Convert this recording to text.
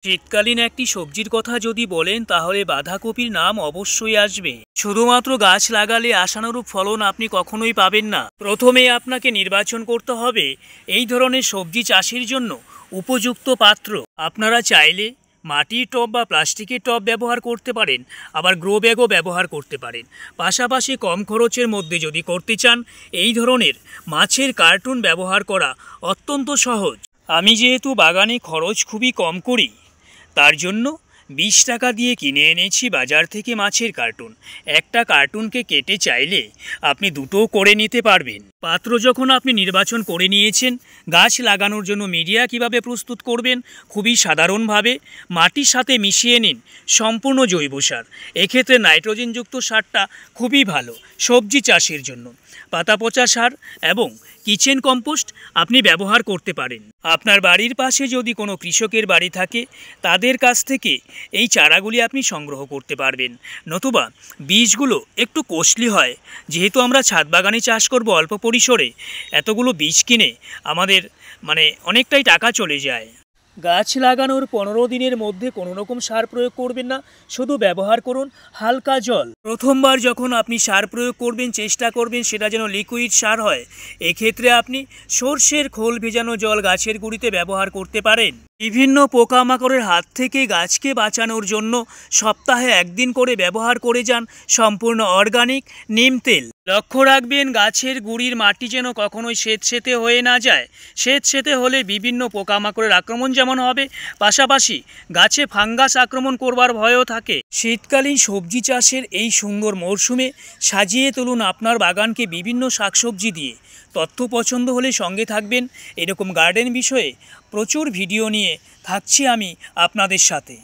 শীতকালীন একটি সবজির কথা যদি বলেন তাহলে বাঁধাকপির নাম অবশ্যই আসবে। শুধুমাত্র গাছ লাগালে আশানুরূপ ফলন আপনি কখনোই পাবেন না। প্রথমে আপনাকে নির্বাচন করতে হবে এই ধরনের সবজি চাষের জন্য উপযুক্ত পাত্র। আপনারা চাইলে মাটির টব বা প্লাস্টিকের টব ব্যবহার করতে পারেন, আবার গ্রো ব্যাগও ব্যবহার করতে পারেন। পাশাপাশি কম খরচের মধ্যে যদি করতে চান, এই ধরনের মাছের কার্টুন ব্যবহার করা অত্যন্ত সহজ। আমি যেহেতু বাগানে খরচ খুবই কম করি, তার জন্য 20 টাকা দিয়ে কিনে এনেছি বাজার থেকে মাছের কার্টুন। একটা কার্টুনকে কেটে চাইলে আপনি দুটোও করে নিতে পারবেন। পাত্র যখন আপনি নির্বাচন করে নিয়েছেন, গাছ লাগানোর জন্য মিডিয়া কিভাবে প্রস্তুত করবেন, খুবই সাধারণভাবে মাটির সাথে মিশিয়ে নিন সম্পূর্ণ জৈব সার। এক্ষেত্রে নাইট্রোজেনযুক্ত সারটা খুবই ভালো সবজি চাষের জন্য। পাতা পচা সার এবং কিচেন কম্পোস্ট আপনি ব্যবহার করতে পারেন। আপনার বাড়ির পাশে যদি কোনো কৃষকের বাড়ি থাকে, তাদের কাছ থেকে এই চারাগুলি আপনি সংগ্রহ করতে পারবেন। নতুবা বীজগুলো একটু কস্টলি হয়, যেহেতু আমরা ছাদ বাগানে চাষ করব অল্প পরিসরে, এতগুলো বীজ কিনে আমাদের অনেকটাই টাকা চলে যায়। গাছ লাগানোর 15 দিনের মধ্যে কোনো রকম সার প্রয়োগ করবেন না, শুধু ব্যবহার করুন হালকা জল। প্রথমবার যখন আপনি সার প্রয়োগ করবেন, চেষ্টা করবেন সেটা যেন লিকুইড সার হয়। এক্ষেত্রে আপনি সর্ষের খোল ভেজানো জল গাছের গুঁড়িতে ব্যবহার করতে পারেন। বিভিন্ন পোকামাকড়ের হাত থেকে গাছকে বাঁচানোর জন্য সপ্তাহে 1 দিন করে ব্যবহার করে যান সম্পূর্ণ অর্গানিক নিম তেল। লক্ষ্য রাখবেন গাছের গুঁড়ির মাটি যেন কখনোই স্যাঁতসেঁতে হয়ে না যায়। স্যাঁতসেঁতে হলে বিভিন্ন পোকামাকড়ের আক্রমণ যেমন হবে, পাশাপাশি গাছে ফাঙ্গাস আক্রমণ করবার ভয়ও থাকে। শীতকালীন সবজি চাষের এই সুন্দর মরশুমে সাজিয়ে তুলুন আপনার বাগানকে বিভিন্ন শাকসবজি দিয়ে। তথ্য পছন্দ হলে সঙ্গে থাকবেন। এরকম গার্ডেন বিষয়ে প্রচুর ভিডিও নিয়ে থাকছি আমি আপনাদের সাথে।